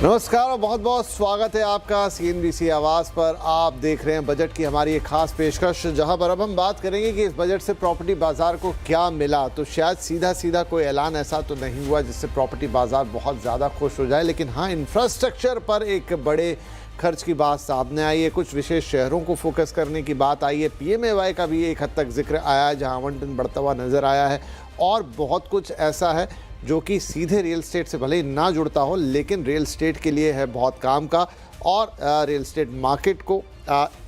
नमस्कार और बहुत बहुत स्वागत है आपका सीएनबीसी आवाज़ पर। आप देख रहे हैं बजट की हमारी एक खास पेशकश, जहां पर अब हम बात करेंगे कि इस बजट से प्रॉपर्टी बाजार को क्या मिला। तो शायद सीधा सीधा कोई ऐलान ऐसा तो नहीं हुआ जिससे प्रॉपर्टी बाजार बहुत ज़्यादा खुश हो जाए, लेकिन हाँ, इंफ्रास्ट्रक्चर पर एक बड़े खर्च की बात सामने आई है। कुछ विशेष शहरों को फोकस करने की बात आई है। पीएमएवाई का भी एक हद तक जिक्र आया है, जहाँ आवंटन बढ़ता हुआ नज़र आया है। और बहुत कुछ ऐसा है जो कि सीधे रियल एस्टेट से भले ही ना जुड़ता हो, लेकिन रियल एस्टेट के लिए है बहुत काम का, और रियल एस्टेट मार्केट को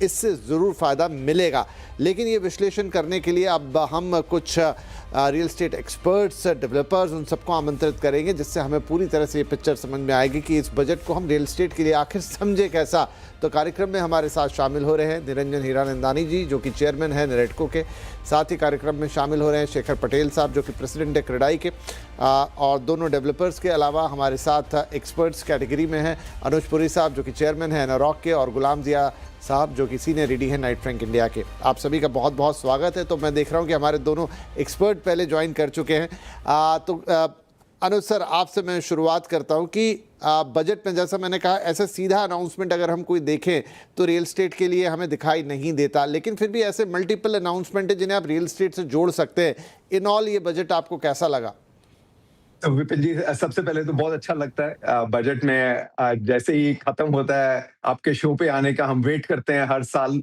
इससे ज़रूर फ़ायदा मिलेगा। लेकिन ये विश्लेषण करने के लिए अब हम कुछ रियल एस्टेट एक्सपर्ट्स, डेवलपर्स, उन सबको आमंत्रित करेंगे, जिससे हमें पूरी तरह से ये पिक्चर समझ में आएगी कि इस बजट को हम रियल एस्टेट के लिए आखिर समझे कैसा। तो कार्यक्रम में हमारे साथ शामिल हो रहे हैं निरंजन हीरानंदानी जी, जो कि चेयरमैन हैं नेरेडको के। साथ ही कार्यक्रम में शामिल हो रहे हैं शेखर पटेल साहब, जो कि प्रेसिडेंट है क्रेडाई के। और दोनों डेवलपर्स के अलावा हमारे साथ एक्सपर्ट्स कैटेगरी में हैं अनुज पुरी साहब, जो कि चेयरमैन है एनारॉक के, और गुलाम जिया साहब, जो कि सीनियर ईडी है नाइट फ्रैंक इंडिया के। आप सभी का बहुत बहुत स्वागत है। तो मैं देख रहा हूं कि हमारे दोनों एक्सपर्ट पहले ज्वाइन कर चुके हैं। अनुज सर, आपसे मैं शुरुआत करता हूं कि बजट में, जैसा मैंने कहा, ऐसा सीधा अनाउंसमेंट अगर हम कोई देखें तो रियल एस्टेट के लिए हमें दिखाई नहीं देता, लेकिन फिर भी ऐसे मल्टीपल अनाउंसमेंट है जिन्हें आप रियल एस्टेट से जोड़ सकते हैं। इन ऑल ये बजट आपको कैसा लगा? तो विपिन जी, सबसे पहले तो बहुत अच्छा लगता है बजट में जैसे ही खत्म होता है आपके शो पे आने का हम वेट करते हैं हर साल।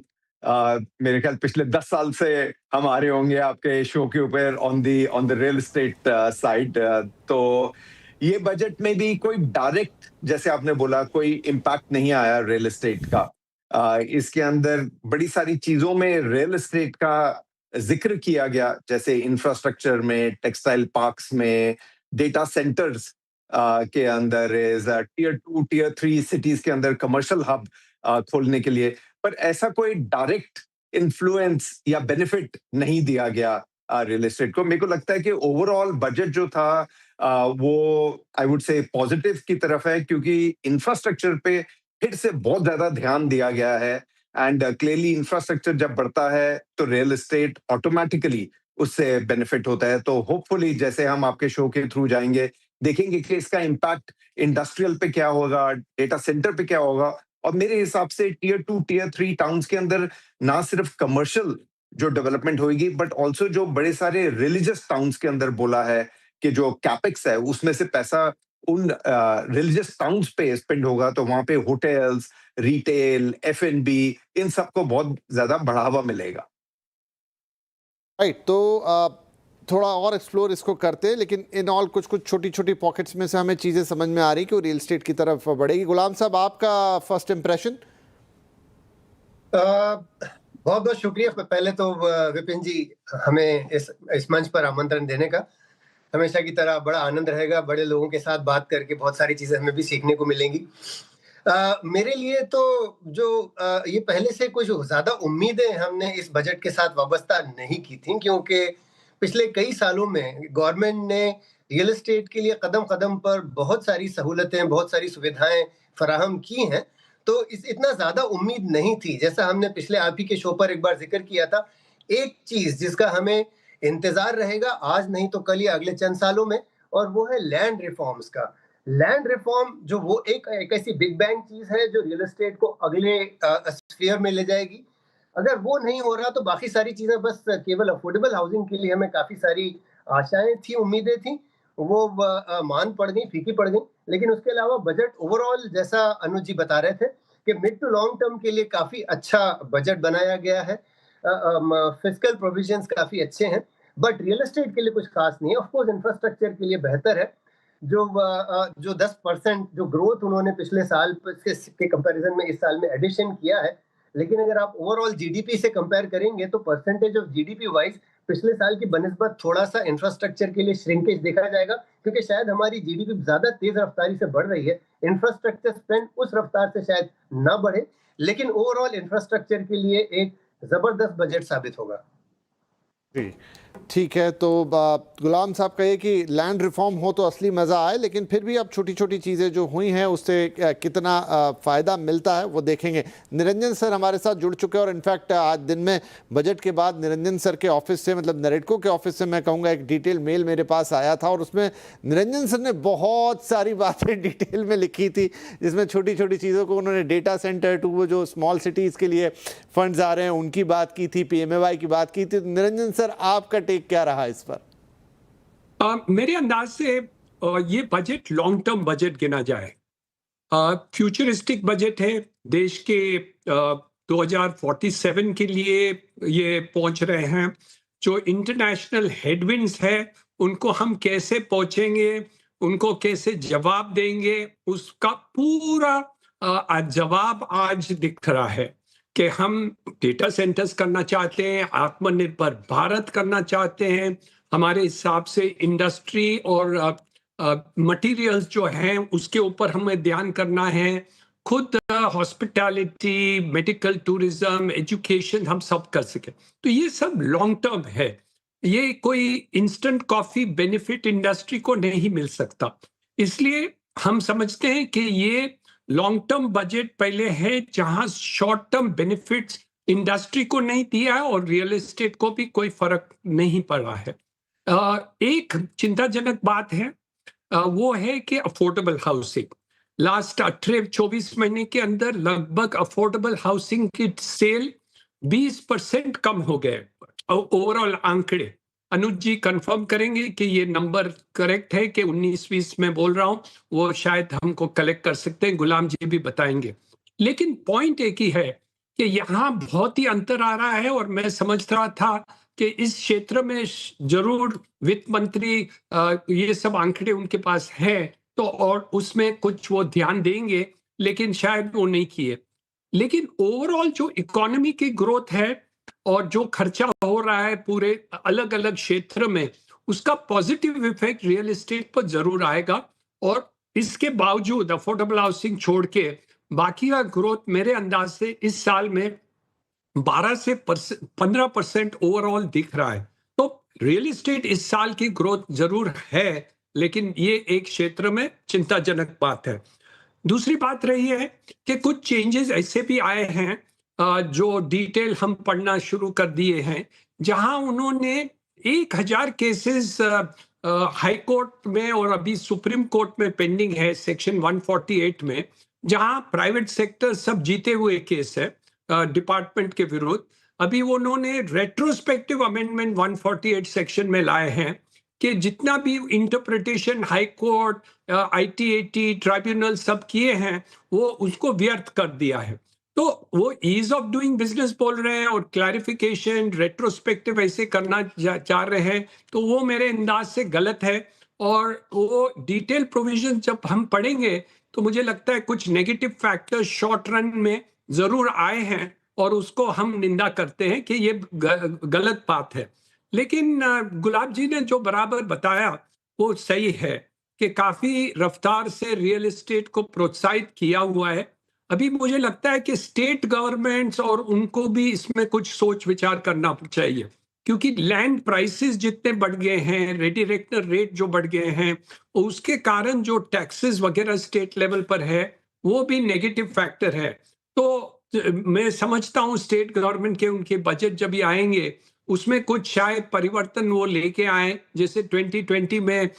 मेरे ख्याल पिछले 10 साल से हम आ रहे होंगे आपके शो के ऊपर on the real estate side. तो ये बजट में भी कोई डायरेक्ट, जैसे आपने बोला, कोई इम्पैक्ट नहीं आया रियल एस्टेट का। इसके अंदर बड़ी सारी चीजों में रियल एस्टेट का जिक्र किया गया, जैसे इंफ्रास्ट्रक्चर में, टेक्सटाइल पार्क्स में, डेटा सेंटर्स के अंदर, इज टीयर 2 टीयर 3 सिटीज के अंदर कमर्शियल हब खोलने के लिए। पर ऐसा कोई डायरेक्ट इन्फ्लुएंस या बेनिफिट नहीं दिया गया रियल एस्टेट को। मेरे को लगता है कि ओवरऑल बजट जो था वो आई वुड से पॉजिटिव की तरफ है, क्योंकि इंफ्रास्ट्रक्चर पे फिर से बहुत ज्यादा ध्यान दिया गया है। एंड क्लियरली इंफ्रास्ट्रक्चर जब बढ़ता है तो रियल एस्टेट ऑटोमेटिकली उससे बेनिफिट होता है। तो होपफुली, जैसे हम आपके शो के थ्रू जाएंगे, देखेंगे कि इसका इम्पैक्ट इंडस्ट्रियल पे क्या होगा, डेटा सेंटर पे क्या होगा। और मेरे हिसाब से टीयर 2 टीयर 3 टाउन्स के अंदर ना सिर्फ कमर्शियल जो डेवलपमेंट होगी, बट ऑल्सो जो बड़े सारे रिलीजियस टाउन्स के अंदर बोला है कि जो कैपेक्स है उसमें से पैसा उन रिलीजियस टाउन्स पे स्पेंड होगा। तो वहां पे होटल्स, रिटेल, एफ&बी, इन सबको बहुत ज्यादा बढ़ावा मिलेगा। राइट। तो थोड़ा और एक्सप्लोर इसको करते हैं, लेकिन इन ऑल कुछ कुछ छोटी छोटी पॉकेट्स में से हमें चीज़ें समझ में आ रही कि वो रियल एस्टेट की तरफ बढ़ेगी। गुलाम साहब, आपका फर्स्ट इम्प्रेशन? बहुत बहुत शुक्रिया पहले तो विपिन जी, हमें इस मंच पर आमंत्रण देने का। हमेशा की तरह बड़ा आनंद रहेगा, बड़े लोगों के साथ बात करके बहुत सारी चीजें हमें भी सीखने को मिलेंगी। मेरे लिए तो जो ये पहले से कुछ ज्यादा उम्मीदें हमने इस बजट के साथ वाबस्ता नहीं की थी, क्योंकि पिछले कई सालों में गवर्नमेंट ने रियल एस्टेट के लिए कदम कदम पर बहुत सारी सहूलतें, बहुत सारी सुविधाएं फराहम की हैं। तो इतना ज्यादा उम्मीद नहीं थी। जैसा हमने पिछले आप ही के शो पर एक बार जिक्र किया था, एक चीज जिसका हमें इंतजार रहेगा आज नहीं तो कल या अगले चंद सालों में, और वो है लैंड रिफॉर्म्स का। लैंड रिफॉर्म जो वो एक ऐसी बिग बैंग चीज है जो रियल एस्टेट को अगले स्फीयर में ले जाएगी। अगर वो नहीं हो रहा तो बाकी सारी चीजें बस केवल अफोर्डेबल हाउसिंग के लिए हमें काफी सारी आशाएं थी, उम्मीदें थी, वो मान पड़ गई, फीकी पड़ गई। लेकिन उसके अलावा बजट ओवरऑल, जैसा अनुज जी बता रहे थे, कि मिड टू लॉन्ग टर्म के लिए काफी अच्छा बजट बनाया गया है। फिस्कल प्रोविजंस काफी अच्छे हैं, बट रियल एस्टेट के लिए कुछ खास नहीं है। ऑफ कोर्स इंफ्रास्ट्रक्चर के लिए बेहतर है। जो 10% जो ग्रोथ उन्होंने पिछले साल के कंपैरिजन में इस साल में एडिशन किया है, लेकिन अगर आप ओवरऑल जीडीपी से कंपेयर करेंगे तो परसेंटेज ऑफ जीडीपी वाइज पिछले साल की बनिस्बत थोड़ा सा इंफ्रास्ट्रक्चर के लिए श्रिंकेज देखा जाएगा, क्योंकि शायद हमारी जीडीपी ज्यादा तेज रफ्तारी से बढ़ रही है, इंफ्रास्ट्रक्चर स्पेंड उस रफ्तार से शायद ना बढ़े। लेकिन ओवरऑल इंफ्रास्ट्रक्चर के लिए एक जबरदस्त बजट साबित होगा। जी, ठीक है, तो गुलाम साहब कहे कि लैंड रिफॉर्म हो तो असली मज़ा आए, लेकिन फिर भी अब छोटी छोटी चीज़ें जो हुई हैं उससे कितना फ़ायदा मिलता है वो देखेंगे। निरंजन सर हमारे साथ जुड़ चुके हैं और इनफैक्ट आज दिन में बजट के बाद निरंजन सर के ऑफिस से, मतलब नरेडको के ऑफिस से मैं कहूँगा एक डिटेल मेल मेरे पास आया था और उसमें निरंजन सर ने बहुत सारी बातें डिटेल में लिखी थी, जिसमें छोटी छोटी चीज़ों को उन्होंने डेटा सेंटर टू वो जो स्मॉल सिटीज़ के लिए फंड्स आ रहे हैं उनकी बात की थी, PMAY की बात की थी। निरंजन सर आपका टेक क्या रहा इस पर? मेरे अंदाज से ये बजट लॉन्ग टर्म बजट गिना जाए। फ्यूचरिस्टिक बजट है, देश के 2047 के लिए ये पहुंच रहे हैं। जो इंटरनेशनल हेडविंड्स है उनको हम कैसे पहुंचेंगे, उनको कैसे जवाब देंगे, उसका पूरा जवाब आज दिख रहा है कि हम डेटा सेंटर्स करना चाहते हैं, आत्मनिर्भर भारत करना चाहते हैं। हमारे हिसाब से इंडस्ट्री और मटेरियल्स जो हैं उसके ऊपर हमें ध्यान करना है। खुद हॉस्पिटैलिटी, मेडिकल टूरिज्म, एजुकेशन हम सब कर सके, तो ये सब लॉन्ग टर्म है। ये कोई इंस्टेंट कॉफी बेनिफिट इंडस्ट्री को नहीं मिल सकता। इसलिए हम समझते हैं कि ये लॉन्ग टर्म बजट पहले है, जहां शॉर्ट टर्म बेनिफिट्स इंडस्ट्री को नहीं दिया है और रियल एस्टेट को भी कोई फर्क नहीं पड़ा है। एक चिंताजनक बात है, वो है कि अफोर्डेबल हाउसिंग। लास्ट 18-24 महीने के अंदर लगभग अफोर्डेबल हाउसिंग की सेल 20% कम हो गए। ओवरऑल आंकड़े अनुज जी कंफर्म करेंगे कि ये नंबर करेक्ट है कि 19-20 में बोल रहा हूं, वो शायद हमको कलेक्ट कर सकते हैं, गुलाम जी भी बताएंगे। लेकिन पॉइंट एक ही है कि यहाँ बहुत ही अंतर आ रहा है और मैं समझ रहा था कि इस क्षेत्र में जरूर वित्त मंत्री ये सब आंकड़े उनके पास है तो और उसमें कुछ वो ध्यान देंगे, लेकिन शायद वो नहीं किए। लेकिन ओवरऑल जो इकोनॉमी की ग्रोथ है और जो खर्चा हो रहा है पूरे अलग अलग क्षेत्र में, उसका पॉजिटिव इफेक्ट रियल एस्टेट पर जरूर आएगा। और इसके बावजूद अफोर्डेबल हाउसिंग छोड़ के बाकी का ग्रोथ मेरे अंदाज से इस साल में 12 से 15% ओवरऑल दिख रहा है। तो रियल एस्टेट इस साल की ग्रोथ जरूर है, लेकिन ये एक क्षेत्र में चिंताजनक बात है। दूसरी बात रही है कि कुछ चेंजेस ऐसे भी आए हैं जो डिटेल हम पढ़ना शुरू कर दिए हैं, जहां उन्होंने 1000 केसेस हाई कोर्ट में और अभी सुप्रीम कोर्ट में पेंडिंग है सेक्शन 148 में, जहां प्राइवेट सेक्टर सब जीते हुए केस है डिपार्टमेंट के विरुद्ध। अभी उन्होंने रेट्रोस्पेक्टिव अमेंडमेंट 148 सेक्शन में लाए हैं कि जितना भी interpretation high court, ITAT tribunal सब किए हैं वो उसको व्यर्थ कर दिया है। तो वो ईज ऑफ डूइंग बिजनेस बोल रहे हैं और क्लैरिफिकेशन रेट्रोस्पेक्टिव ऐसे करना चाह रहे हैं, तो वो मेरे अंदाज से गलत है। और वो डिटेल प्रोविजन जब हम पढ़ेंगे तो मुझे लगता है कुछ नेगेटिव फैक्टर्स शॉर्ट रन में जरूर आए हैं और उसको हम निंदा करते हैं कि ये गलत बात है। लेकिन गुलाब जी ने जो बराबर बताया वो सही है कि काफी रफ्तार से रियल एस्टेट को प्रोत्साहित किया हुआ है। अभी मुझे लगता है कि स्टेट गवर्नमेंट्स और उनको भी इसमें कुछ सोच विचार करना चाहिए, क्योंकि लैंड प्राइसेस जितने बढ़ गए हैं, रेडिरेक्टर रेट जो बढ़ गए हैं, उसके कारण जो टैक्सेस वगैरह स्टेट लेवल पर है वो भी नेगेटिव फैक्टर है। तो मैं समझता हूँ स्टेट गवर्नमेंट के उनके बजट जब भी आएंगे उसमें कुछ शायद परिवर्तन वो लेके आए, जैसे 2020 में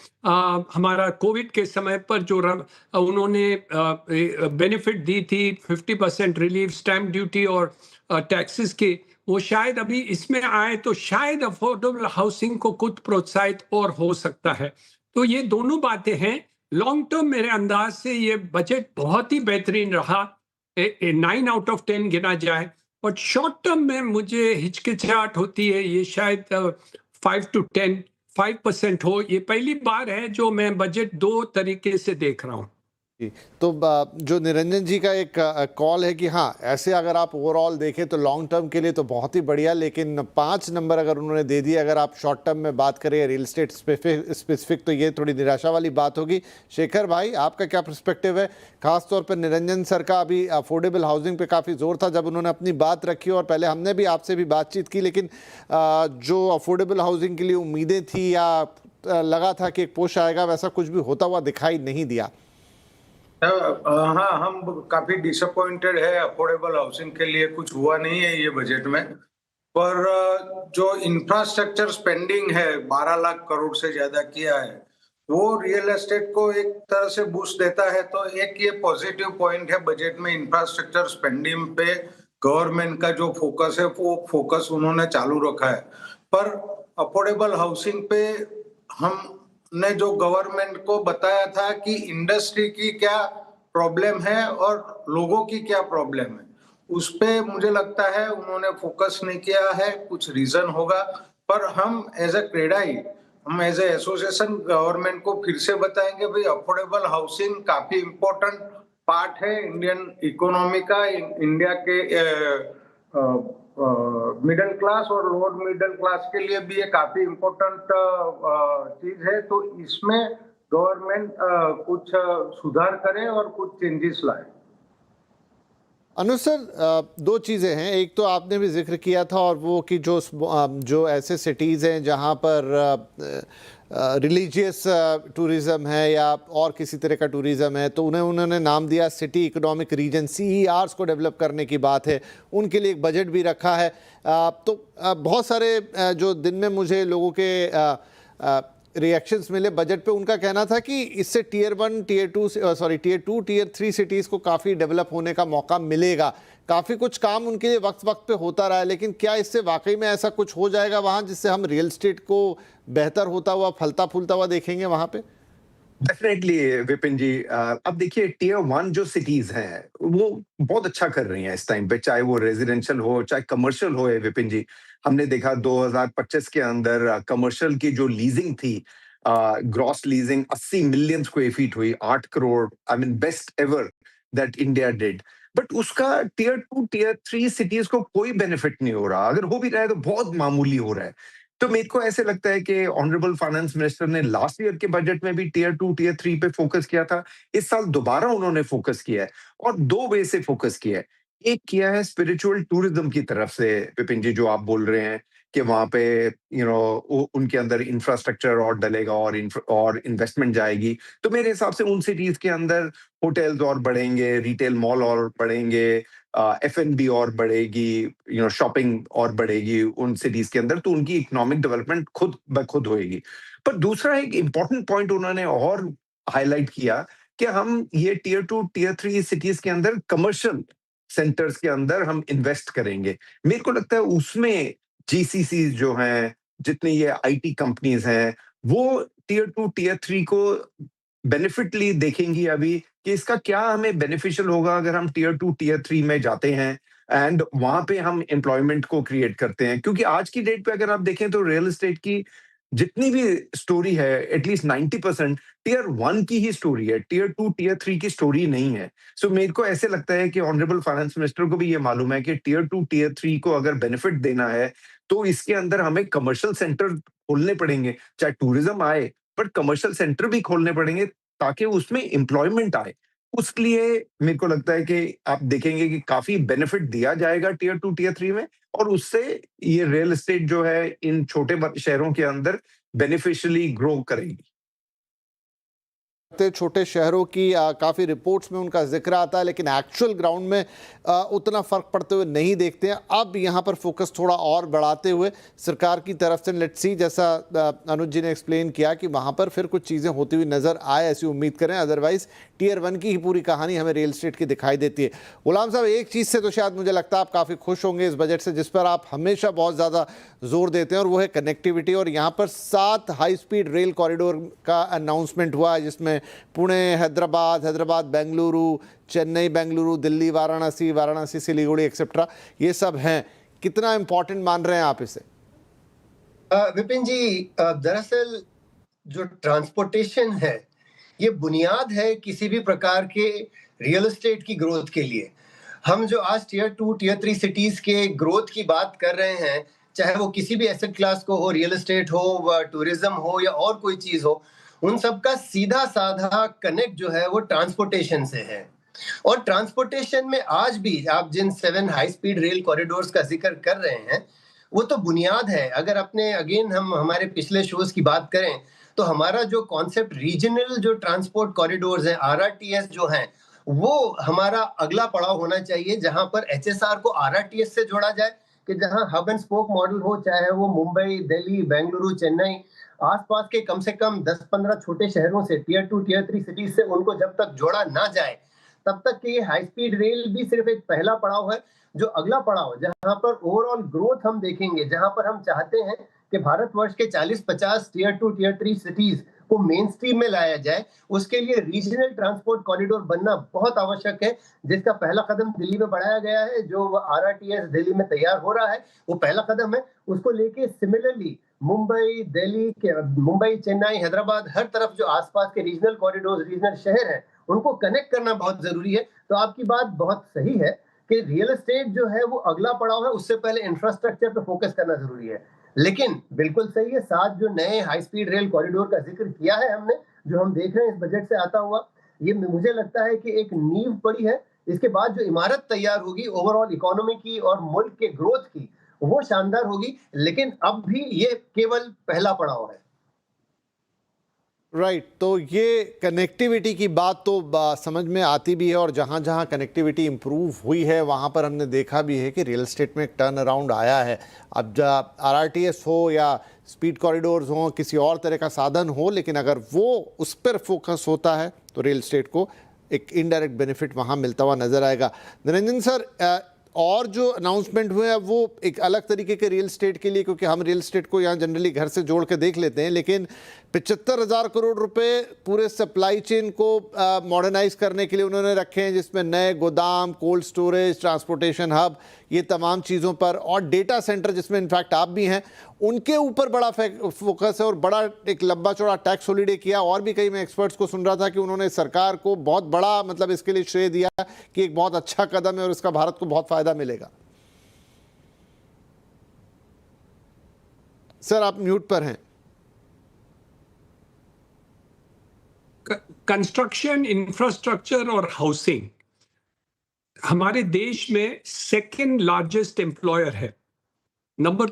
हमारा कोविड के समय पर जो उन्होंने बेनिफिट दी थी 50% रिलीफ स्टैम्प ड्यूटी और टैक्सेस की, वो शायद अभी इसमें आए तो शायद अफोर्डेबल हाउसिंग को कुछ प्रोत्साहित और हो सकता है। तो ये दोनों बातें हैं। लॉन्ग टर्म मेरे अंदाज से ये बजट बहुत ही बेहतरीन रहा, 9 आउट ऑफ 10 गिना जाए। बट शॉर्ट टर्म में मुझे हिचकिचाहट होती है, ये शायद 5 to 10 5% हो। ये पहली बार है जो मैं बजट दो तरीके से देख रहा हूँ। जी, तो जो निरंजन जी का एक कॉल है कि हाँ, ऐसे अगर आप ओवरऑल देखें तो लॉन्ग टर्म के लिए तो बहुत ही बढ़िया, लेकिन 5 नंबर अगर उन्होंने दे दिए, अगर आप शॉर्ट टर्म में बात करें रियल एस्टेट स्पेसिफिक, तो ये थोड़ी निराशा वाली बात होगी। शेखर भाई, आपका क्या पर्सपेक्टिव है? खास तौर पर निरंजन सर का अभी अफोर्डेबल हाउसिंग पे काफ़ी जोर था जब उन्होंने अपनी बात रखी, और पहले हमने भी आपसे भी बातचीत की, लेकिन जो अफोर्डेबल हाउसिंग के लिए उम्मीदें थी या लगा था कि एक पुश आएगा, वैसा कुछ भी होता हुआ दिखाई नहीं दिया। हाँ, हम काफी डिसअपॉइंटेड है। अफोर्डेबल हाउसिंग के लिए कुछ हुआ नहीं है ये बजट में। पर जो इंफ्रास्ट्रक्चर स्पेंडिंग है 12 लाख करोड़ से ज्यादा किया है, वो रियल एस्टेट को एक तरह से बूस्ट देता है। तो एक ये पॉजिटिव पॉइंट है बजट में, इंफ्रास्ट्रक्चर स्पेंडिंग पे गवर्नमेंट का जो फोकस है वो फोकस उन्होंने चालू रखा है। पर अफोर्डेबल हाउसिंग पे हमने जो गवर्नमेंट को बताया था कि इंडस्ट्री की क्या प्रॉब्लम है और लोगों की क्या प्रॉब्लम है, उस पे मुझे लगता है उन्होंने फोकस नहीं किया है। कुछ रीजन होगा, पर हम एज ए क्रेडाई, हम एज ए एसोसिएशन गवर्नमेंट को फिर से बताएंगे भाई अफोर्डेबल हाउसिंग काफी इम्पोर्टेंट पार्ट है इंडियन इकोनॉमी का। इंडिया के मिडिल क्लास और लोअर मिडिल क्लास के लिए भी ये काफी इम्पोर्टेंट चीज है। तो इसमें गवर्नमेंट कुछ सुधार करे और कुछ चेंजेस लाए। अनुज सर, दो चीज़ें हैं। एक तो आपने भी जिक्र किया था, और वो कि जो ऐसे सिटीज़ हैं जहाँ पर रिलीजियस टूरिज़्म है या और किसी तरह का टूरिज़्म है, तो उन्होंने नाम दिया सिटी इकोनॉमिक रीजन, CERs को डेवलप करने की बात है। उनके लिए एक बजट भी रखा है। तो बहुत सारे जो दिन में मुझे लोगों के रिएक्शंस मिले बजट पे, उनका कहना था कि इससे टीयर 1, टीयर 2, टीयर 3 सिटीज़ को काफ़ी डेवलप होने का मौका मिलेगा। काफ़ी कुछ काम उनके लिए वक्त वक्त पे होता रहा है, लेकिन क्या इससे वाकई में ऐसा कुछ हो जाएगा वहाँ जिससे हम रियल एस्टेट को बेहतर होता हुआ, फलता फूलता हुआ देखेंगे वहाँ पे? डेफिनेटली विपिन जी, अब देखिए टीयर 1 जो सिटीज हैं वो बहुत अच्छा कर रही हैं इस टाइम पे, चाहे वो रेजिडेंशियल हो चाहे कमर्शियल हो। विपिन जी, हमने देखा 2025 के अंदर कमर्शियल की जो लीजिंग थी, gross leasing 80 million square feet हुई, 8 crore, I mean best ever that India did. But उसका टीयर 2, टीयर 3 सिटीज को कोई बेनिफिट नहीं हो रहा, अगर हो भी रहा है तो बहुत मामूली हो रहा है। तो मेरे को ऐसे लगता है कि ऑनरेबल फाइनेंस मिनिस्टर ने लास्ट ईयर के बजट में भी टीयर 2, टीयर 3 पे फोकस किया था। इस साल दोबारा उन्होंने फोकस किया है, और दो वे से फोकस किया है। एक किया है स्पिरिचुअल टूरिज्म की तरफ से, विपिन जी, जो आप बोल रहे हैं कि वहां पे उनके अंदर इंफ्रास्ट्रक्चर और डलेगा और इन्वेस्टमेंट जाएगी। तो मेरे हिसाब से उन सिटीज के अंदर होटल्स और बढ़ेंगे, रिटेल मॉल और बढ़ेंगे, F&B और बढ़ेगी, शॉपिंग और बढ़ेगी उन सिटीज के अंदर, तो उनकी इकोनॉमिक डेवलपमेंट खुद ब खुद होएगी। पर दूसरा एक इंपॉर्टेंट पॉइंट उन्होंने और हाईलाइट किया कि हम ये टीयर 2, टीयर 3 सिटीज के अंदर कमर्शियल सेंटर्स के अंदर हम इन्वेस्ट करेंगे। मेरे को लगता है उसमें GCCs जो हैं, जितनी ये IT कंपनीज हैं, वो टीयर 2, टीयर 3 को बेनिफिटली देखेंगी अभी कि इसका क्या हमें बेनिफिशियल होगा अगर हम टीयर 2, टीयर 3 में जाते हैं एंड वहां पे हम एम्प्लॉयमेंट को क्रिएट करते हैं। क्योंकि आज की डेट पे अगर आप देखें तो रियल एस्टेट की जितनी भी स्टोरी है, एटलीस्ट 90% टीयर 1 की ही स्टोरी है, टीयर 2, टीयर 3 की स्टोरी नहीं है। सो मेरे को ऐसे लगता है कि ऑनरेबल फाइनेंस मिनिस्टर को भी ये मालूम है कि टीयर 2, टीयर 3 को अगर बेनिफिट देना है तो इसके अंदर हमें कमर्शियल सेंटर खोलने पड़ेंगे, चाहे टूरिज्म आए, बट कमर्शियल सेंटर भी खोलने पड़ेंगे ताकि उसमें एम्प्लॉयमेंट आए। उसके लिए मेरे को लगता है कि आप देखेंगे कि काफी बेनिफिट दिया जाएगा टीयर 2, टीयर 3 में, और उससे ये रियल एस्टेट जो है इन छोटे शहरों के अंदर बेनिफिशियली ग्रो करेगी। छोटे शहरों की काफ़ी रिपोर्ट्स में उनका जिक्र आता है, लेकिन एक्चुअल ग्राउंड में उतना फ़र्क पड़ते हुए नहीं देखते हैं। अब यहाँ पर फोकस थोड़ा और बढ़ाते हुए सरकार की तरफ से, लेट्स सी, जैसा अनुज जी ने एक्सप्लेन किया कि वहाँ पर फिर कुछ चीज़ें होती हुई नज़र आए, ऐसी उम्मीद करें। अदरवाइज़ टीयर 1 की ही पूरी कहानी हमें रियल एस्टेट की दिखाई देती है। गुलाम साहब, एक चीज़ से तो शायद मुझे लगता है आप काफ़ी खुश होंगे इस बजट से, जिस पर आप हमेशा बहुत ज़्यादा जोर देते हैं, और वो है कनेक्टिविटी। और यहाँ पर 7 हाई स्पीड रेल कॉरिडोर का अनाउंसमेंट हुआ है, जिसमें पुणे, हैदराबाद बेंगलुरु, चेन्नई बेंगलुरु, दिल्ली वाराणसी, वाराणसी सिलीगुड़ी एक्सेट्रा, ये सब हैं। कितना इंपॉर्टेंट मान रहे हैं आप इसे? विपिन जी, दरअसल जो ट्रांसपोर्टेशन है ये बुनियाद है किसी भी प्रकार के रियल एस्टेट की ग्रोथ के लिए। हम जो आज टियर 2, टियर 3 सिटीज के ग्रोथ की बात कर रहे हैं, चाहे वो किसी भी एसेट क्लास को हो, रियल एस्टेट हो, टूरिज्म हो या और कोई चीज हो, उन सब का सीधा साधा कनेक्ट जो है वो ट्रांसपोर्टेशन से है। और ट्रांसपोर्टेशन में आज भी आप जिन 7 हाई स्पीड रेल कॉरिडोर्स का जिक्र कर रहे हैं, वो तो बुनियाद है। अगर अपने अगेन हम हमारे पिछले शोज की बात करें तो हमारा जो कॉन्सेप्ट रीजनल जो ट्रांसपोर्ट कॉरिडोर्स हैं, आरआरटीएस जो हैं, वो हमारा अगला पड़ाव होना चाहिए, जहां पर एचएसआर को आरआरटीएस से जोड़ा जाए, कि जहां हब एंड स्पोक मॉडल हो, चाहे वो मुंबई, दिल्ली, बेंगलुरु, चेन्नई, आसपास के कम से कम 10-15 छोटे शहरों से, टियर 2, टियर 3 सिटीज से उनको जब तक जोड़ा ना जाए, तब तक कि ये हाई स्पीड रेल भी सिर्फ एक पहला पड़ाव है। जो अगला पड़ाव, जहां पर ओवरऑल ग्रोथ हम देखेंगे, जहां पर हम चाहते हैं कि भारतवर्ष के 40-50 टियर 2, टियर 3 सिटीज को मेन स्ट्रीम में लाया जाए, उसके लिए रीजनल ट्रांसपोर्ट कॉरिडोर बनना बहुत आवश्यक है, जिसका पहला कदम दिल्ली में बढ़ाया गया है। जो आरआरटीएस दिल्ली में तैयार हो रहा है, वो पहला कदम है। उसको लेके सिमिलरली मुंबई, दिल्ली के, मुंबई, चेन्नई, हैदराबाद, हर तरफ जो आसपास के रीजनल कॉरिडोर, रीजनल शहर हैं, उनको कनेक्ट करना बहुत जरूरी है। तो आपकी बात बहुत सही है कि रियल एस्टेट जो है वो अगला पड़ाव है, उससे पहले इंफ्रास्ट्रक्चर पे फोकस करना जरूरी है। लेकिन बिल्कुल सही है, साथ जो नए हाई स्पीड रेल कॉरिडोर का जिक्र किया है हमने, जो हम देख रहे हैं इस बजट से आता हुआ, ये मुझे लगता है कि एक नींव पड़ी है। इसके बाद जो इमारत तैयार होगी ओवरऑल इकोनॉमी की और मुल्क के ग्रोथ की, वो शानदार होगी। लेकिन अब भी ये केवल पहला पड़ाव है। राइट, तो ये कनेक्टिविटी की बात तो समझ में आती भी है, और जहाँ जहाँ कनेक्टिविटी इम्प्रूव हुई है वहाँ पर हमने देखा भी है कि रियल एस्टेट में एक टर्न अराउंड आया है। अब आरआरटीएस हो या स्पीड कॉरिडोर्स हो, किसी और तरह का साधन हो, लेकिन अगर वो उस पर फोकस होता है तो रियल एस्टेट को एक इनडायरेक्ट बेनिफिट वहाँ मिलता हुआ नजर आएगा। निरंजन सर, और जो अनाउंसमेंट हुए हैं वो एक अलग तरीके के रियल एस्टेट के लिए, क्योंकि हम रियल एस्टेट को यहाँ जनरली घर से जोड़ के देख लेते हैं, लेकिन 75,000 करोड़ रुपए पूरे सप्लाई चेन को मॉडर्नाइज करने के लिए उन्होंने रखे हैं, जिसमें नए गोदाम, कोल्ड स्टोरेज, ट्रांसपोर्टेशन हब, ये तमाम चीज़ों पर, और डेटा सेंटर जिसमें इनफैक्ट आप भी हैं, उनके ऊपर बड़ा फोकस है, और बड़ा एक लंबा चौड़ा टैक्स हॉलीडे किया। और भी कई मैं एक्सपर्ट्स को सुन रहा था कि उन्होंने सरकार को बहुत बड़ा मतलब इसके लिए श्रेय दिया कि एक बहुत अच्छा कदम है और इसका भारत को बहुत फायदा मिलेगा। सर आप म्यूट पर हैं। कंस्ट्रक्शन, इंफ्रास्ट्रक्चर और हाउसिंग हमारे देश में सेकेंड लार्जेस्ट एम्प्लॉयर है। नंबर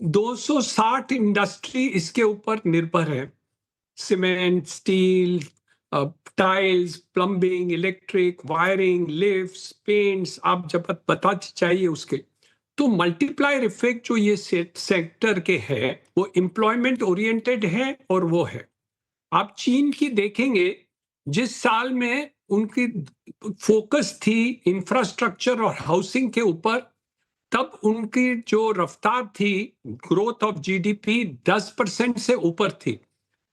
260 इंडस्ट्री इसके ऊपर निर्भर है। Cement, steel, tiles, plumbing, electric, wiring, lifts, paints, आप जब बता चाहिए उसके। तो मल्टीप्लायर इफेक्ट जो ये सेक्टर के है वो एम्प्लॉयमेंट ओरिएंटेड है, और वो है। आप चीन की देखेंगे, जिस साल में उनकी फोकस थी इंफ्रास्ट्रक्चर और हाउसिंग के ऊपर, तब उनकी जो रफ्तार थी ग्रोथ ऑफ जीडीपी 10% से ऊपर थी।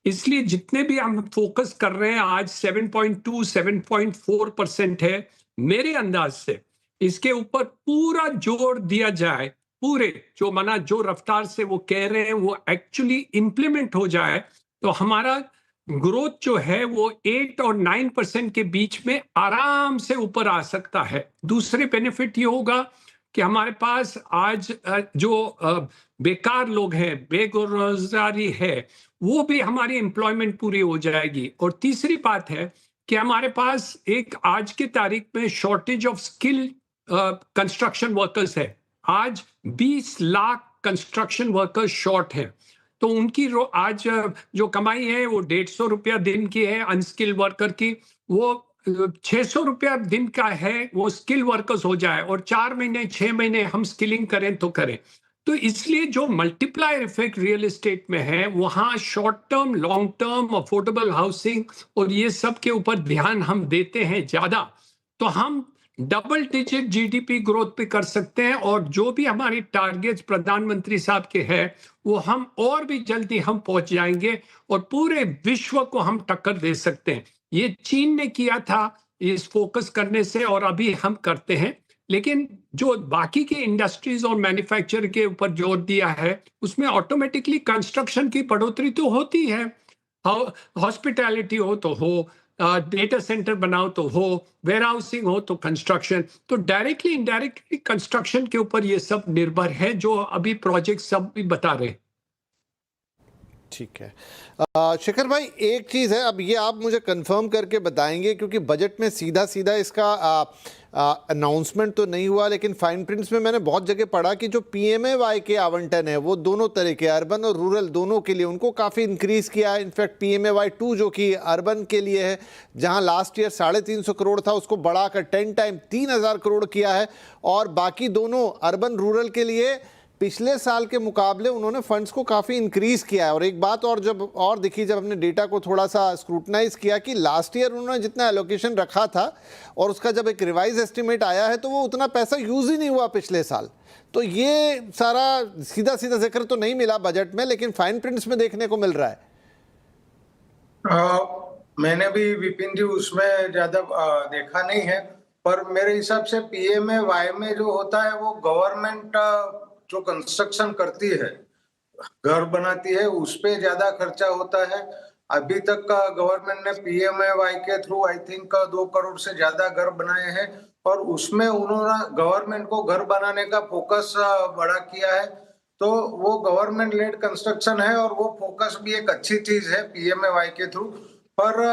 इसलिए जितने भी हम फोकस कर रहे हैं आज 7.2, 7.4% है। मेरे अंदाज से इसके ऊपर पूरा जोर दिया जाए, पूरे जो रफ्तार से वो कह रहे हैं वो एक्चुअली इंप्लीमेंट हो जाए, तो हमारा ग्रोथ जो है वो 8 और 9% के बीच में आराम से ऊपर आ सकता है। दूसरे बेनिफिट ये होगा कि हमारे पास आज जो बेकार लोग हैं, बेरोजगारी है, वो भी हमारी एम्प्लॉयमेंट पूरी हो जाएगी। और तीसरी बात है कि हमारे पास एक आज की तारीख में shortage of skill construction workers है। आज 20 लाख कंस्ट्रक्शन वर्कर्स शॉर्ट हैं। तो उनकी आज जो कमाई है वो 150 रुपया दिन की है अनस्किल्ड वर्कर की, वो 600 रुपया दिन का है वो स्किल वर्कर्स हो जाए, और 4 महीने 6 महीने हम स्किलिंग करें तो करें। तो इसलिए जो मल्टीप्लायर इफेक्ट रियल एस्टेट में है, वहां short term, long term, affordable housing और ये सब के ऊपर ध्यान हम देते हैं ज्यादा, तो हम डबल डिजिट जीडीपी ग्रोथ पे कर सकते हैं। और जो भी हमारी टारगेट्स प्रधानमंत्री साहब के हैं वो हम और भी जल्दी हम पहुंच जाएंगे, और पूरे विश्व को हम टक्कर दे सकते हैं। ये चीन ने किया था इस फोकस करने से, और अभी हम करते हैं। लेकिन जो बाकी की इंडस्ट्रीज और मैन्युफैक्चर के ऊपर जोर दिया है, उसमें ऑटोमेटिकली कंस्ट्रक्शन की बढ़ोतरी तो होती है। हॉस्पिटैलिटी हो तो हो, डेटा सेंटर बनाओ तो हो, वेयर हाउसिंग हो तो कंस्ट्रक्शन, तो डायरेक्टली इनडायरेक्टली कंस्ट्रक्शन के ऊपर ये सब निर्भर है जो अभी प्रोजेक्ट सब भी बता रहे हैं। ठीक है। शिखर भाई, एक चीज़ है, अब ये आप मुझे कंफर्म करके बताएंगे, क्योंकि बजट में सीधा सीधा इसका अनाउंसमेंट तो नहीं हुआ, लेकिन फाइन प्रिंट्स में मैंने बहुत जगह पढ़ा कि जो PMAY के आवंटन है वो दोनों तरह के, अर्बन और रूरल दोनों के लिए, उनको काफ़ी इंक्रीज़ किया है। इनफैक्ट PMAY 2 जो कि अर्बन के लिए है, जहां लास्ट ईयर 350 करोड़ था, उसको बढ़ाकर 10 टाइम 3000 करोड़ किया है। और बाकी दोनों अर्बन रूरल के लिए पिछले साल के मुकाबले उन्होंने फंड्स को काफ़ी इंक्रीज़ किया है। और एक बात और जब दिखी, जब हमने डेटा को थोड़ा सा स्क्रूटनाइज किया, कि लास्ट ईयर उन्होंने जितना एलोकेशन रखा था और उसका जब एक रिवाइज एस्टिमेट आया है तो वो उतना पैसा यूज़ ही नहीं हुआ पिछले साल। तो ये सारा सीधा सीधा जिक्र तो नहीं मिला बजट में, लेकिन फाइन प्रिंट्स में देखने को मिल रहा है। मैंने भी विपिन जी उसमें ज्यादा देखा नहीं है, पर मेरे हिसाब से PMAY में जो होता है वो गवर्नमेंट जो कंस्ट्रक्शन करती है, घर बनाती है, उस पे ज्यादा खर्चा होता है। अभी तक गवर्नमेंट ने PMAY के थ्रू आई थिंक 2 करोड़ से ज्यादा घर बनाए हैं, और उसमें उन्होंने गवर्नमेंट को घर बनाने का फोकस बड़ा किया है। तो वो गवर्नमेंट लेड कंस्ट्रक्शन है और वो फोकस भी एक अच्छी चीज है PMAY के थ्रू। पर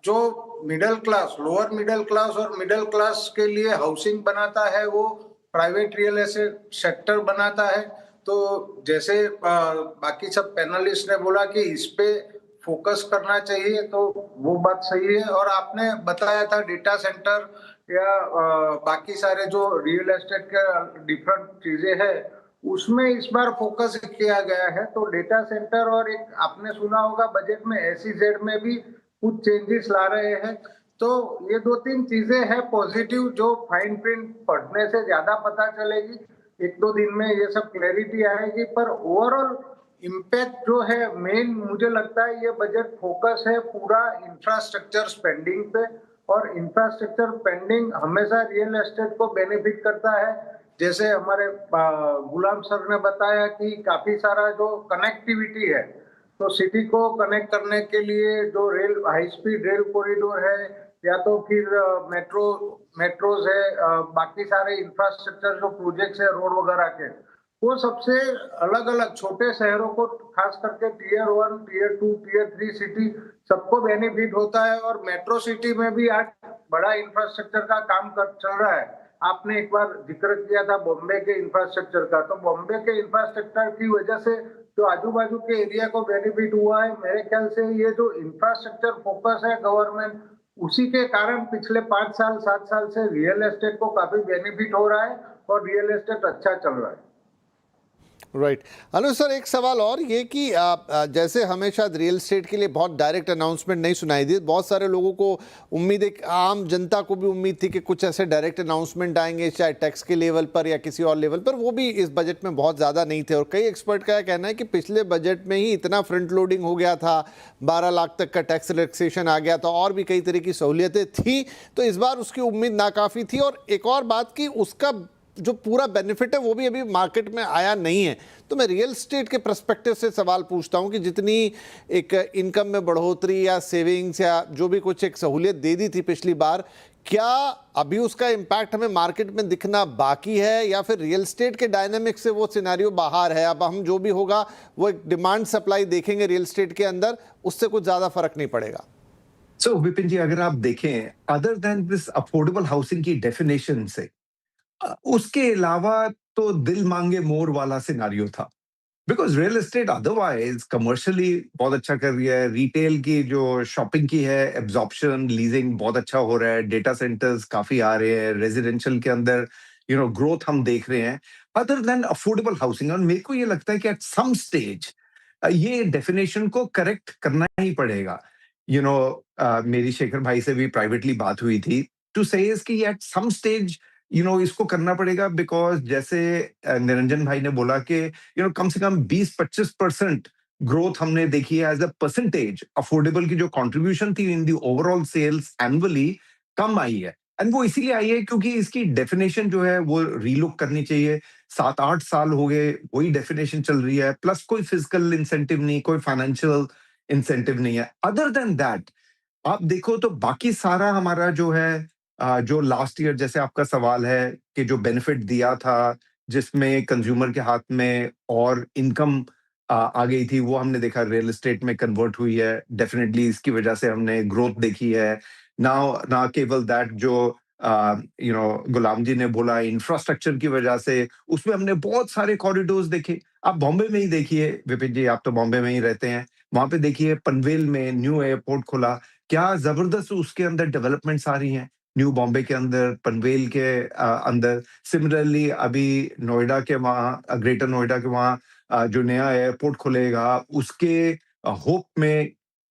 जो middle class, lower middle class और मिडिल क्लास के लिए हाउसिंग बनाता है वो प्राइवेट रियल एस्टेट सेक्टर बनाता है। तो जैसे बाकी सब पैनलिस्ट ने बोला कि इस पे फोकस करना चाहिए, तो वो बात सही है। और आपने बताया था डेटा सेंटर या बाकी सारे जो रियल एस्टेट के डिफरेंट चीजें हैं, उसमें इस बार फोकस किया गया है। तो डेटा सेंटर, और एक आपने सुना होगा बजट में SEZ में भी कुछ चेंजेस ला रहे हैं। तो ये 2-3 चीजें हैं पॉजिटिव, जो फाइन प्रिंट पढ़ने से ज्यादा पता चलेगी। 1-2 दिन में ये सब क्लैरिटी आएगी, पर ओवरऑल इम्पैक्ट जो है मेन, मुझे लगता है ये बजट फोकस है पूरा इंफ्रास्ट्रक्चर स्पेंडिंग पे। और इंफ्रास्ट्रक्चर स्पेंडिंग हमेशा रियल एस्टेट को बेनिफिट करता है। जैसे हमारे गुलाम सर ने बताया कि काफी सारा जो कनेक्टिविटी है, तो सिटी को कनेक्ट करने के लिए जो rail, high speed rail corridor है, या तो फिर मेट्रोज है, बाकी सारे इंफ्रास्ट्रक्चर जो प्रोजेक्ट्स है रोड वगैरह के, वो सबसे अलग अलग छोटे शहरों को, खास करके Tier 1, Tier 2, Tier 3 सिटी, सबको बेनिफिट होता है। और मेट्रो सिटी में भी आज बड़ा इंफ्रास्ट्रक्चर का काम चल रहा है। आपने एक बार जिक्र किया था बॉम्बे के इंफ्रास्ट्रक्चर का, तो बॉम्बे के इंफ्रास्ट्रक्चर की वजह से जो आजू बाजू के एरिया को बेनिफिट हुआ है। मेरे ख्याल से ये जो इंफ्रास्ट्रक्चर फोकस है गवर्नमेंट, उसी के कारण पिछले 5 साल 7 साल से रियल एस्टेट को काफी बेनिफिट हो रहा है और रियल एस्टेट अच्छा चल रहा है। राइट। अनुज सर, एक सवाल और ये कि जैसे हमें शायद रियल एस्टेट के लिए बहुत डायरेक्ट अनाउंसमेंट नहीं सुनाई दी, बहुत सारे लोगों को उम्मीद, एक आम जनता को भी उम्मीद थी कि कुछ ऐसे डायरेक्ट अनाउंसमेंट आएंगे, चाहे टैक्स के लेवल पर या किसी और लेवल पर, वो भी इस बजट में बहुत ज़्यादा नहीं थे। और कई एक्सपर्ट का कहना है कि पिछले बजट में ही इतना फ्रंट लोडिंग हो गया था, 12 लाख तक का टैक्स रिलैक्सेशन आ गया था, और भी कई तरह की सहूलियतें थी, तो इस बार उसकी उम्मीद नाकाफ़ी थी। और एक और बात कि उसका जो पूरा बेनिफिट है वो भी अभी मार्केट में आया नहीं है। तो मैं रियल एस्टेट के पर्सपेक्टिव से सवाल पूछता हूं कि जितनी एक इनकम में बढ़ोतरी या सेविंग्स या जो भी कुछ एक सहूलियत दे दी थी पिछली बार, क्या अभी उसका इम्पैक्ट हमें मार्केट में दिखना बाकी है, या फिर रियल एस्टेट के डायनामिक्स से वो सिनेरियो बाहर है? अब हम जो भी होगा वो एक डिमांड सप्लाई देखेंगे रियल एस्टेट के अंदर, उससे कुछ ज़्यादा फर्क नहीं पड़ेगा। सो विपिन जी, अगर आप देखें, other than this affordable housing की डेफिनेशन से, उसके अलावा तो दिल मांगे मोर वाला सिनारियो था। Because real estate otherwise commercially बहुत अच्छा कर रही है, रिटेल की जो शॉपिंग की है, एब्जॉर्प्शन, लीजिंग बहुत अच्छा हो रहा है, डेटा सेंटर्स काफी आ रहे हैं, रेजिडेंशियल के अंदर ग्रोथ हम देख रहे हैं, अदर देन अफोर्डेबल हाउसिंग। और मेरे को ये लगता है कि एट सम स्टेज ये डेफिनेशन को करेक्ट करना ही पड़ेगा। मेरी शेखर भाई से भी प्राइवेटली बात हुई थी, टू से कि एट सम स्टेज इसको करना पड़ेगा, बिकॉज जैसे निरंजन भाई ने बोला कि कम से कम 20-25% ग्रोथ हमने देखी है एज अ परसेंटेज। अफोर्डेबल की जो कंट्रीब्यूशन थी इन दी ओवरऑल सेल्स एनुअली कम आई है, एंड वो इसीलिए आई है क्योंकि इसकी डेफिनेशन जो है वो रीलुक करनी चाहिए। 7-8 साल हो गए वही डेफिनेशन चल रही है, प्लस कोई फिजिकल इंसेंटिव नहीं, कोई फाइनेंशियल इंसेंटिव नहीं है। अदर देन दैट आप देखो तो बाकी सारा हमारा जो है जो लास्ट ईयर जैसे आपका सवाल है कि जो बेनिफिट दिया था, जिसमें कंज्यूमर के हाथ में और इनकम आ गई थी, वो हमने देखा रियल एस्टेट में कन्वर्ट हुई है। डेफिनेटली इसकी वजह से हमने ग्रोथ देखी है। ना केवल दैट जो गुलाम जी ने बोला इंफ्रास्ट्रक्चर की वजह से, उसमें हमने बहुत सारे कॉरिडोर्स देखे। आप बॉम्बे में ही देखिए विपिन जी, आप तो बॉम्बे में ही रहते हैं, वहां पे देखिए पनवेल में न्यू एयरपोर्ट खुला, क्या जबरदस्त उसके अंदर डेवलपमेंट्स आ रही हैं, न्यू बॉम्बे के अंदर, पनवेल के अंदर। सिमिलरली अभी नोएडा के वहाँ, ग्रेटर नोएडा के वहाँ जो नया एयरपोर्ट खुलेगा, उसके होप में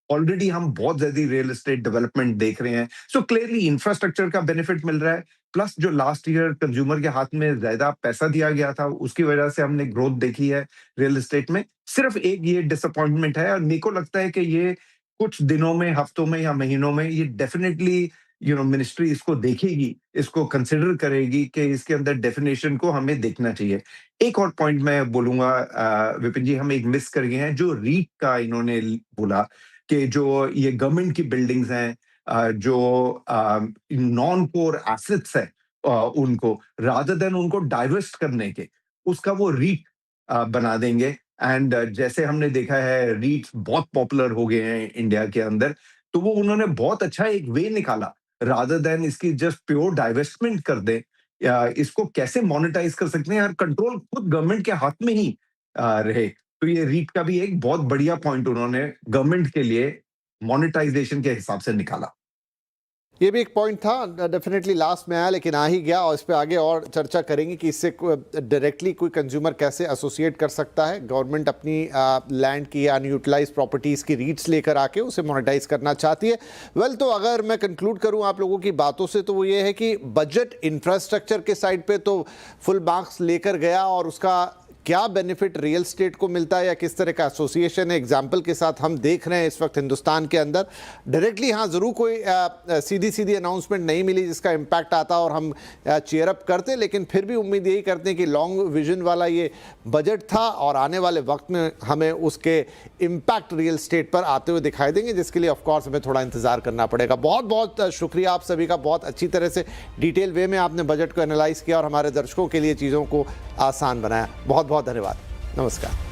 ऑलरेडी हम बहुत ज्यादा रियल एस्टेट डेवलपमेंट देख रहे हैं। सो क्लियरली इंफ्रास्ट्रक्चर का बेनिफिट मिल रहा है, प्लस जो लास्ट ईयर कंज्यूमर के हाथ में ज्यादा पैसा दिया गया था, उसकी वजह से हमने ग्रोथ देखी है रियल एस्टेट में। सिर्फ एक ये डिसअपॉइंटमेंट है, और मेरे को लगता है कि ये कुछ दिनों में, हफ्तों में या महीनों में ये डेफिनेटली मिनिस्ट्री इसको देखेगी, इसको कंसिडर करेगी कि इसके अंदर डेफिनेशन को हमें देखना चाहिए। एक और पॉइंट मैं बोलूंगा विपिन जी, हम एक मिस कर गए हैं जो रीट का इन्होंने बोला कि जो ये गवर्नमेंट की बिल्डिंग्स हैं, जो नॉन कोर एसेट्स है, उनको रादर देन उनको डाइवर्स्ट करने के, उसका वो रीट बना देंगे। एंड जैसे हमने देखा है रीट्स बहुत पॉपुलर हो गए हैं इंडिया के अंदर, तो वो उन्होंने बहुत अच्छा एक वे निकाला, रादर देन इसकी जस्ट प्योर डाइवेस्टमेंट कर दे, इसको कैसे मोनेटाइज कर सकते हैं यार, कंट्रोल खुद गवर्नमेंट के हाथ में ही रहे। तो ये रीट का भी एक बहुत बढ़िया पॉइंट उन्होंने गवर्नमेंट के लिए मोनेटाइजेशन के हिसाब से निकाला। ये भी एक पॉइंट था, डेफिनेटली लास्ट में आया लेकिन आ ही गया, और इस पे आगे और चर्चा करेंगे कि इससे डायरेक्टली कोई कंज्यूमर कैसे एसोसिएट कर सकता है। गवर्नमेंट अपनी लैंड की अनयूटिलाइज प्रॉपर्टीज़ की रीट्स लेकर आके उसे मोनेटाइज करना चाहती है। वेल, तो अगर मैं कंक्लूड करूं आप लोगों की बातों से, तो वो ये है कि बजट इंफ्रास्ट्रक्चर के साइड पे तो फुल मार्क्स लेकर गया, और उसका क्या बेनिफिट रियल स्टेट को मिलता है या किस तरह का एसोसिएशन है, एग्जाम्पल के साथ हम देख रहे हैं इस वक्त हिंदुस्तान के अंदर। डायरेक्टली हाँ ज़रूर कोई सीधी अनाउंसमेंट नहीं मिली जिसका इम्पैक्ट आता और हम चेयर अप करते, लेकिन फिर भी उम्मीद यही करते हैं कि लॉन्ग विजन वाला ये बजट था, और आने वाले वक्त में हमें उसके इम्पैक्ट रियल स्टेट पर आते हुए दिखाई देंगे, जिसके लिए ऑफकोर्स हमें थोड़ा इंतजार करना पड़ेगा। बहुत बहुत शुक्रिया आप सभी का, बहुत अच्छी तरह से डिटेल वे में आपने बजट को एनालाइज किया और हमारे दर्शकों के लिए चीज़ों को आसान बनाया। बहुत बहुत धन्यवाद। नमस्कार।